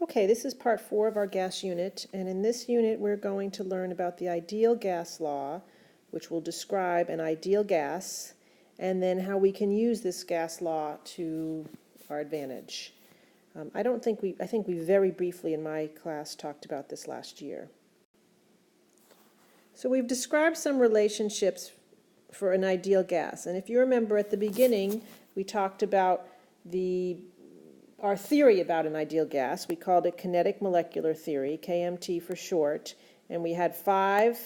Okay, this is part 4 of our gas unit, and in this unit we're going to learn about the ideal gas law, which will describe an ideal gas, and then how we can use this gas law to our advantage. I think we very briefly in my class talked about this last year. So we've described some relationships for an ideal gas, and if you remember at the beginning we talked about our theory about an ideal gas. We called it kinetic molecular theory, KMT for short, and we had 5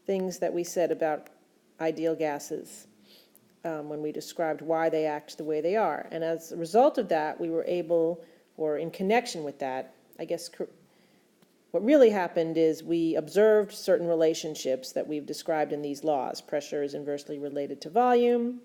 things that we said about ideal gases when we described why they act the way they are. And as a result of that, we were able, or in connection with that, I guess what really happened is we observed certain relationships that we've described in these laws. Pressure is inversely related to volume.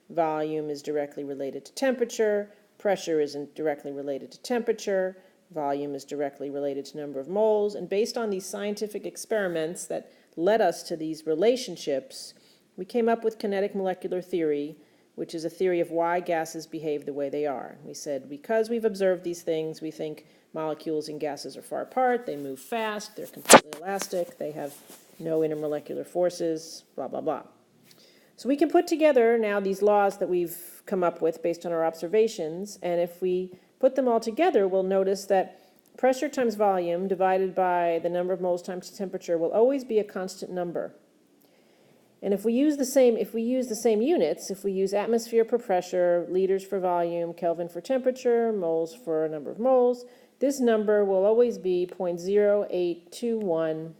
Volume is directly related to temperature. Pressure isn't directly related to temperature. Volume is directly related to number of moles. And based on these scientific experiments that led us to these relationships, we came up with kinetic molecular theory, which is a theory of why gases behave the way they are. We said because we've observed these things, we think molecules and gases are far apart, they move fast, they're completely elastic, they have no intermolecular forces, blah, blah, blah. So we can put together now these laws that we've come up with based on our observations, and if we put them all together, we'll notice that pressure times volume divided by the number of moles times temperature will always be a constant number. And if we use the same units, if we use atmosphere per pressure, liters for volume, Kelvin for temperature, moles for number of moles, this number will always be 0.0821,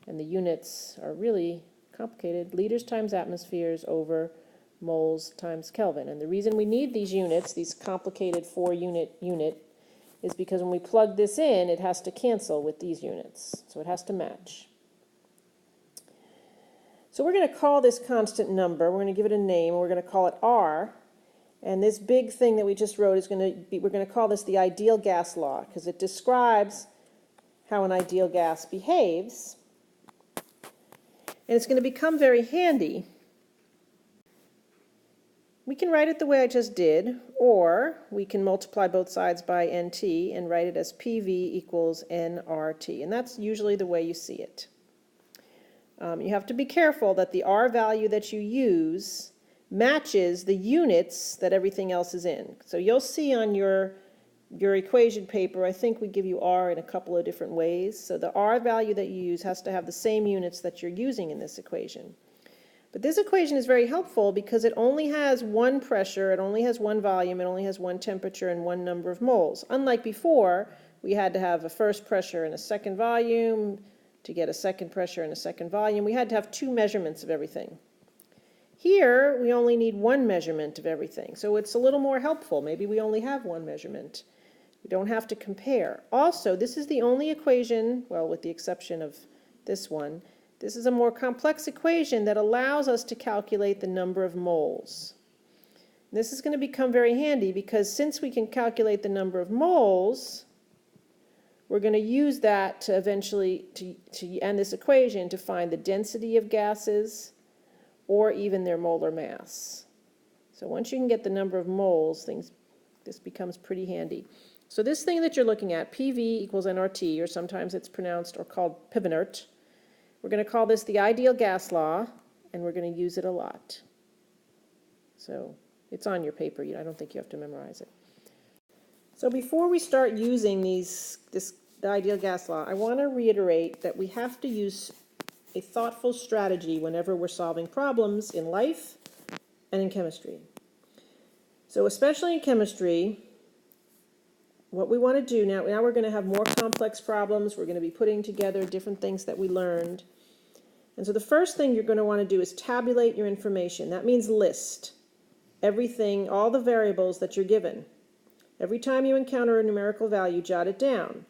and the units are really complicated. Liters times atmospheres over moles times Kelvin. And the reason we need these units, these complicated 4-unit, is because when we plug this in, it has to cancel with these units. So it has to match. So we're going to call this constant number, we're going to give it a name, and we're going to call it R. And this big thing that we just wrote is we're going to call this the ideal gas law, because it describes how an ideal gas behaves. And it's going to become very handy. We can write it the way I just did, or we can multiply both sides by NT and write it as PV equals nRT. And that's usually the way you see it. You have to be careful that the R value that you use matches the units that everything else is in. So you'll see on your equation paper, I think we give you R in a couple of different ways. So the R value that you use has to have the same units that you're using in this equation. But this equation is very helpful because it only has one pressure, it only has one volume, it only has one temperature and one number of moles. Unlike before, we had to have a first pressure and a second volume. To get a second pressure and a second volume, we had to have 2 measurements of everything. Here, we only need 1 measurement of everything, so it's a little more helpful. Maybe we only have 1 measurement. We don't have to compare. Also, this is the only equation, well, with the exception of this one, this is a more complex equation that allows us to calculate the number of moles. This is going to become very handy because since we can calculate the number of moles, we're going to use that to eventually, and this equation, to find the density of gases or even their molar mass. So once you can get the number of moles, this becomes pretty handy. So this thing that you're looking at, PV equals nRT, or sometimes it's pronounced or called Pivnert, we're going to call this the ideal gas law, and we're going to use it a lot. So it's on your paper. I don't think you have to memorize it. So before we start using the ideal gas law, I want to reiterate that we have to use a thoughtful strategy whenever we're solving problems in life and in chemistry. So especially in chemistry, what we want to do now we're going to have more complex problems. We're going to be putting together different things that we learned. And so the first thing you're going to want to do is tabulate your information. That means list everything, all the variables that you're given. Every time you encounter a numerical value, jot it down.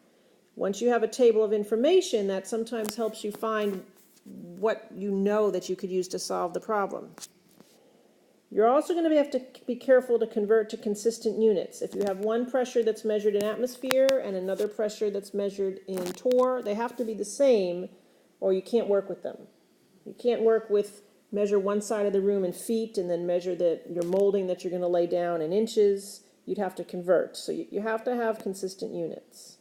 Once you have a table of information, that sometimes helps you find what you know that you could use to solve the problem. You're also going to have to be careful to convert to consistent units. If you have one pressure that's measured in atmosphere and another pressure that's measured in torr, they have to be the same or you can't work with them. You can't measure one side of the room in feet and then measure your molding that you're going to lay down in inches. You'd have to convert. So you have to have consistent units.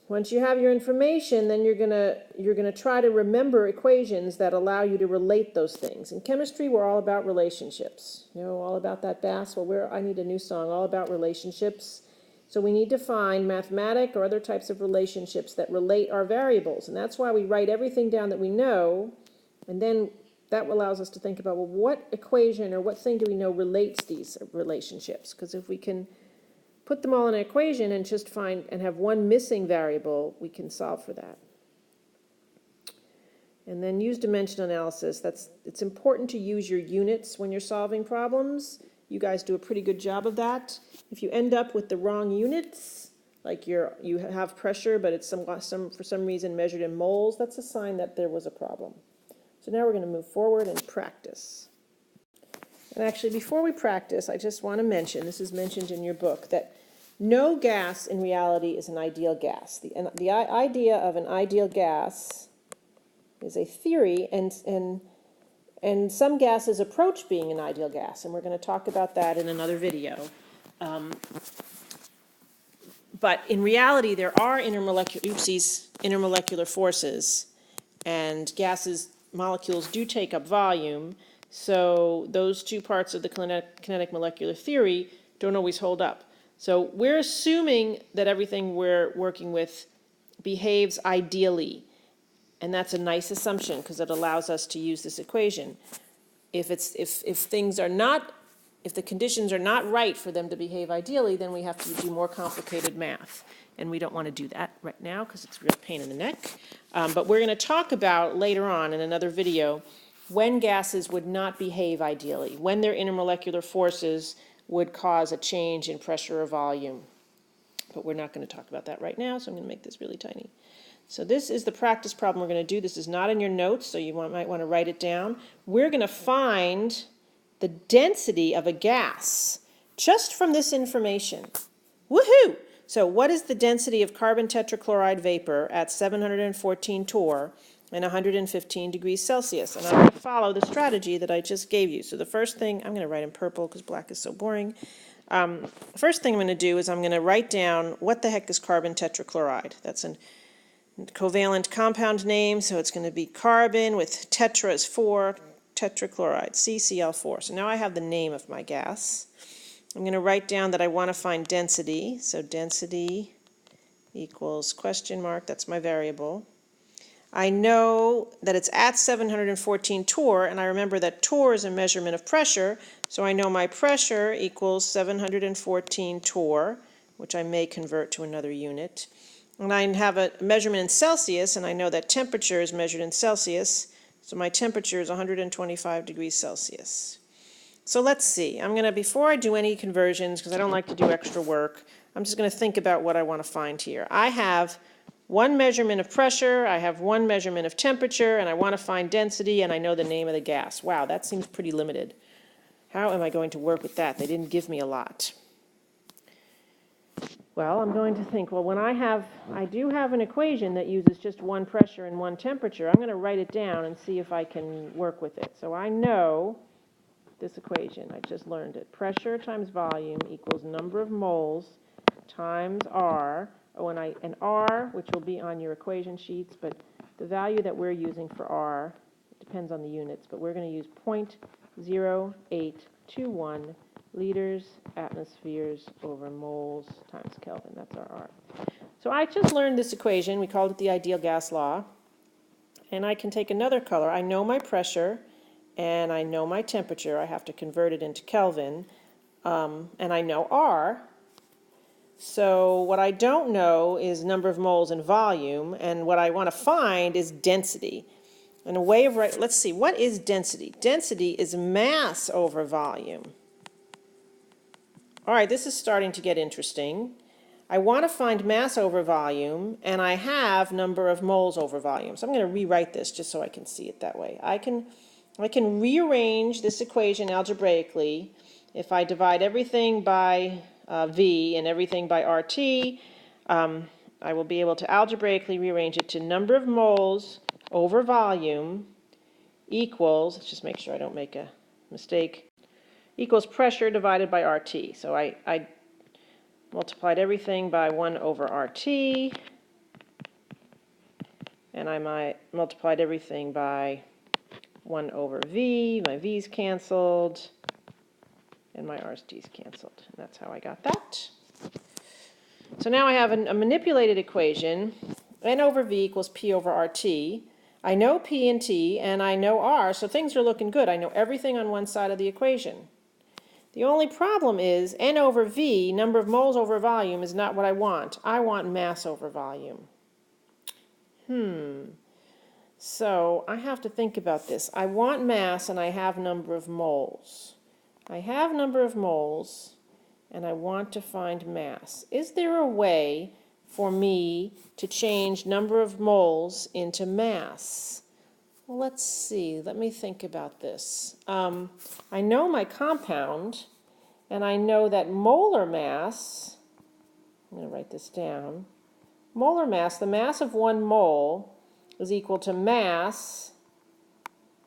Once you have your information, then you're gonna try to remember equations that allow you to relate those things. In chemistry, we're all about relationships. You know, all about that bass. Well, I need a new song, all about relationships. So we need to find mathematic or other types of relationships that relate our variables. And that's why we write everything down that we know, and then that allows us to think about, well, what equation or what thing do we know relates these relationships? Because if we can put them all in an equation and just find and have one missing variable, we can solve for that. And then use dimension analysis. It's important to use your units when you're solving problems. You guys do a pretty good job of that. If you end up with the wrong units, like you have pressure, but it's for some reason measured in moles, that's a sign that there was a problem. So now we're going to move forward and practice. And actually, before we practice, I just want to mention, this is mentioned in your book, that no gas in reality is an ideal gas. The idea of an ideal gas is a theory, and some gases approach being an ideal gas, and we're going to talk about that in another video. But in reality, there are intermolecular forces, and molecules do take up volume, so those two parts of the kinetic molecular theory don't always hold up. So we're assuming that everything we're working with behaves ideally, and that's a nice assumption because it allows us to use this equation. If the conditions are not right for them to behave ideally, then we have to do more complicated math. And we don't want to do that right now because it's a real pain in the neck. But we're going to talk about later on in another video when gases would not behave ideally, when their intermolecular forces would cause a change in pressure or volume. But we're not going to talk about that right now, so I'm going to make this really tiny. So this is the practice problem we're going to do. This is not in your notes, so you might want to write it down. We're going to find the density of a gas just from this information. Woohoo! So what is the density of carbon tetrachloride vapor at 714 torr and 115 degrees Celsius? And I'm going to follow the strategy that I just gave you. So the first thing, I'm going to write in purple because black is so boring. The first thing I'm going to do is I'm going to write down what the heck is carbon tetrachloride. That's a covalent compound name, so it's going to be carbon with tetra is 4, tetrachloride, CCl4. So now I have the name of my gas. I'm going to write down that I want to find density. So density equals question mark, that's my variable. I know that it's at 714 torr, and I remember that torr is a measurement of pressure, so I know my pressure equals 714 torr, which I may convert to another unit. And I have a measurement in Celsius, and I know that temperature is measured in Celsius, so my temperature is 125 degrees Celsius. So let's see. Before I do any conversions, because I don't like to do extra work, I'm just going to think about what I want to find here. I have one measurement of pressure, I have one measurement of temperature, and I want to find density, and I know the name of the gas. Wow, that seems pretty limited. How am I going to work with that? They didn't give me a lot. Well, I'm going to think, well, when I do have an equation that uses just one pressure and one temperature, I'm going to write it down and see if I can work with it. So I know this equation, I just learned it. Pressure times volume equals number of moles times R. Oh, and R, which will be on your equation sheets, but the value that we're using for R, it depends on the units, but we're going to use 0.0821 liters, atmospheres over moles times Kelvin. That's our R. So I just learned this equation. We called it the ideal gas law. And I can take another color. I know my pressure and I know my temperature. I have to convert it into Kelvin. And I know R. So what I don't know is number of moles and volume. And what I want to find is density. And a way of writing, let's see, what is density? Density is mass over volume. All right, this is starting to get interesting. I want to find mass over volume, and I have number of moles over volume. So I'm going to rewrite this just so I can see it that way. I can rearrange this equation algebraically. If I divide everything by V and everything by RT, I will be able to algebraically rearrange it to number of moles over volume equals, let's just make sure I don't make a mistake, equals pressure divided by RT. So I multiplied everything by 1 over RT, and I multiplied everything by 1 over v. My v's canceled, and my rt's canceled. And that's how I got that. So now I have a manipulated equation, n over v equals p over rt. I know p and t, and I know r, so things are looking good. I know everything on one side of the equation. The only problem is n over v, number of moles over volume, is not what I want. I want mass over volume. So I have to think about this. I want mass and I have number of moles. I have number of moles and I want to find mass. Is there a way for me to change number of moles into mass? Well, let's see. Let me think about this. I know my compound, and I know that molar mass, I'm going to write this down, molar mass, the mass of 1 mole is equal to mass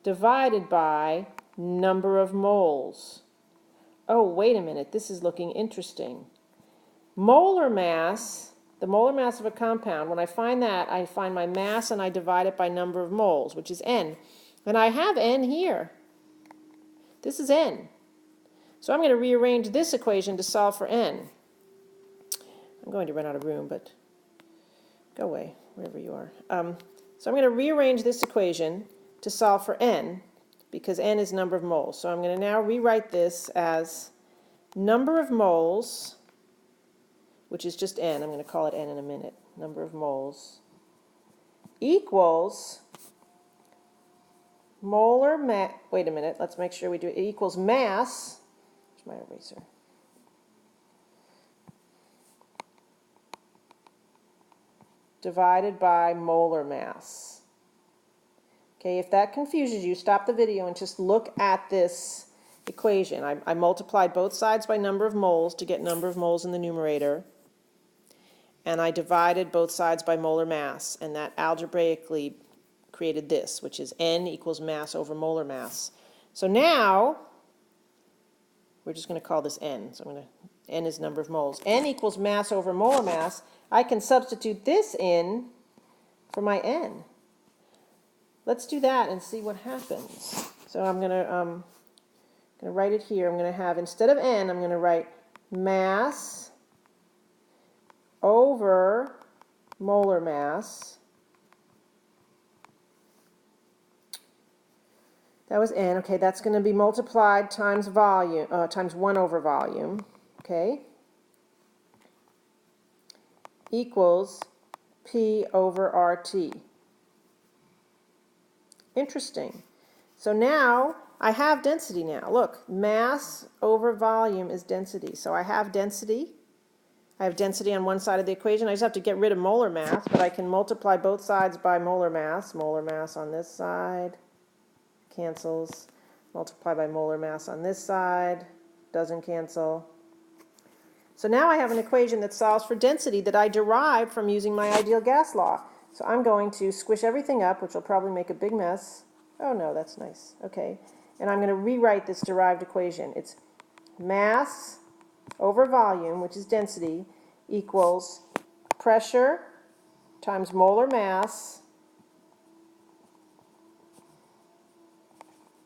divided by number of moles. Oh, wait a minute, this is looking interesting. Molar mass, the molar mass of a compound, when I find that, I find my mass and I divide it by number of moles, which is n. And I have n here. This is n. So I'm going to rearrange this equation to solve for n. I'm going to run out of room, but go away, wherever you are. So I'm going to rearrange this equation to solve for n, because n is number of moles. So I'm going to now rewrite this as number of moles, which is just n. I'm going to call it n in a minute. Number of moles equals molar mass. Wait a minute. Let's make sure we do it. It equals mass. Where's my eraser? Divided by molar mass. Okay, if that confuses you, stop the video and just look at this equation. I multiplied both sides by number of moles to get number of moles in the numerator, and I divided both sides by molar mass, and that algebraically created this, which is n equals mass over molar mass. So now, we're just going to call this n. So n is number of moles. N equals mass over molar mass. I can substitute this in for my n. Let's do that and see what happens. So I'm going to write it here. I'm going to have, instead of n, I'm going to write mass over molar mass. That was n. Okay, that's going to be multiplied times volume, times 1 over volume. Okay, equals p over RT. Interesting. So now I have density now. Look, mass over volume is density. So I have density. I have density on one side of the equation. I just have to get rid of molar mass, but I can multiply both sides by molar mass. Molar mass on this side cancels. Multiply by molar mass on this side doesn't cancel. So now I have an equation that solves for density that I derived from using my ideal gas law. So I'm going to squish everything up, which will probably make a big mess. Oh no, that's nice. Okay. And I'm going to rewrite this derived equation. It's mass over volume, which is density, equals pressure times molar mass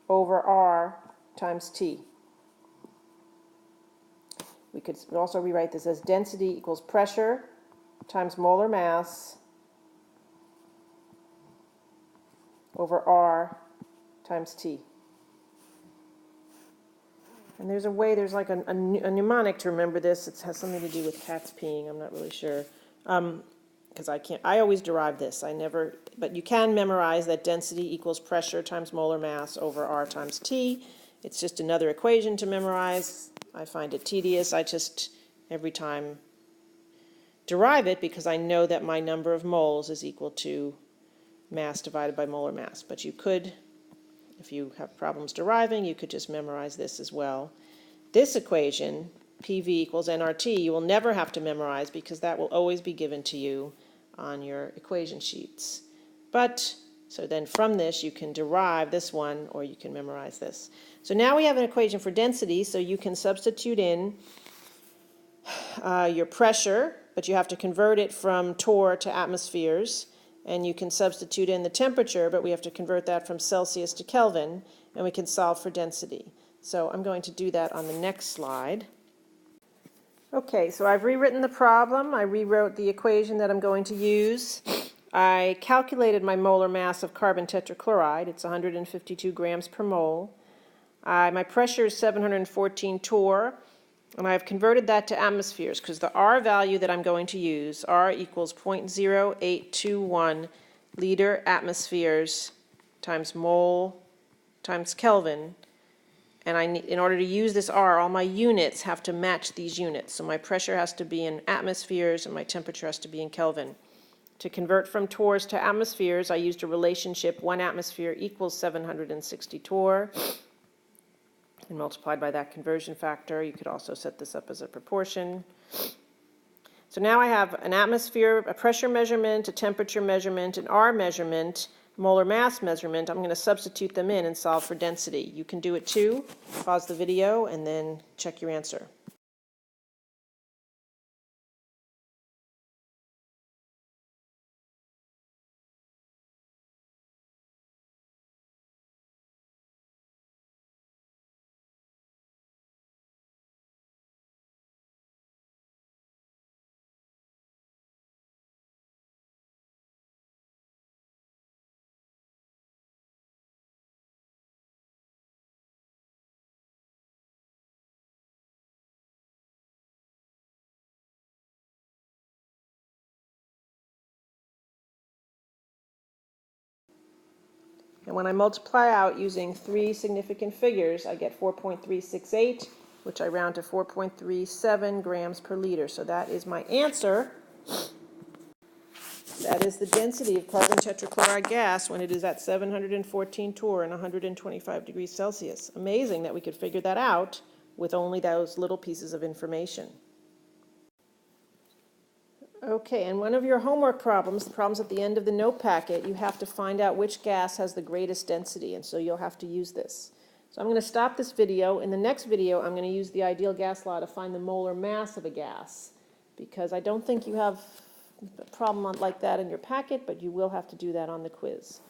over R times T. We could also rewrite this as density equals pressure times molar mass over R times T. And there's a way, there's like a mnemonic to remember this. It has something to do with cats peeing. I'm not really sure. Because I always derive this. But you can memorize that density equals pressure times molar mass over R times T. It's just another equation to memorize. I find it tedious. I just, every time, derive it because I know that my number of moles is equal to mass divided by molar mass. But you could, if you have problems deriving, you could just memorize this as well. This equation, PV equals nRT, you will never have to memorize because that will always be given to you on your equation sheets. But, so then from this you can derive this one or you can memorize this. So now we have an equation for density, so you can substitute in your pressure, but you have to convert it from torr to atmospheres. and you can substitute in the temperature, but we have to convert that from Celsius to Kelvin, and we can solve for density. So I'm going to do that on the next slide. Okay, so I've rewritten the problem. I rewrote the equation that I'm going to use. I calculated my molar mass of carbon tetrachloride. It's 152 grams per mole. My pressure is 714 torr, and I've converted that to atmospheres because the R value that I'm going to use, R equals 0.0821 liter atmospheres times mole times Kelvin. And in order to use this R, all my units have to match these units. So my pressure has to be in atmospheres and my temperature has to be in Kelvin. To convert from torrs to atmospheres, I used a relationship 1 atmosphere equals 760 torr. And multiplied by that conversion factor. You could also set this up as a proportion. So now I have an atmosphere, a pressure measurement, a temperature measurement, an R measurement, molar mass measurement. I'm going to substitute them in and solve for density. You can do it too. Pause the video and then check your answer. And when I multiply out using 3 significant figures, I get 4.368, which I round to 4.37 grams per liter. So that is my answer. That is the density of carbon tetrachloride gas when it is at 714 torr and 125 degrees Celsius. Amazing that we could figure that out with only those little pieces of information. Okay, and one of your homework problems, the problems at the end of the note packet, you have to find out which gas has the greatest density, and so you'll have to use this. So I'm going to stop this video. In the next video, I'm going to use the ideal gas law to find the molar mass of a gas, because I don't think you have a problem like that in your packet, but you will have to do that on the quiz.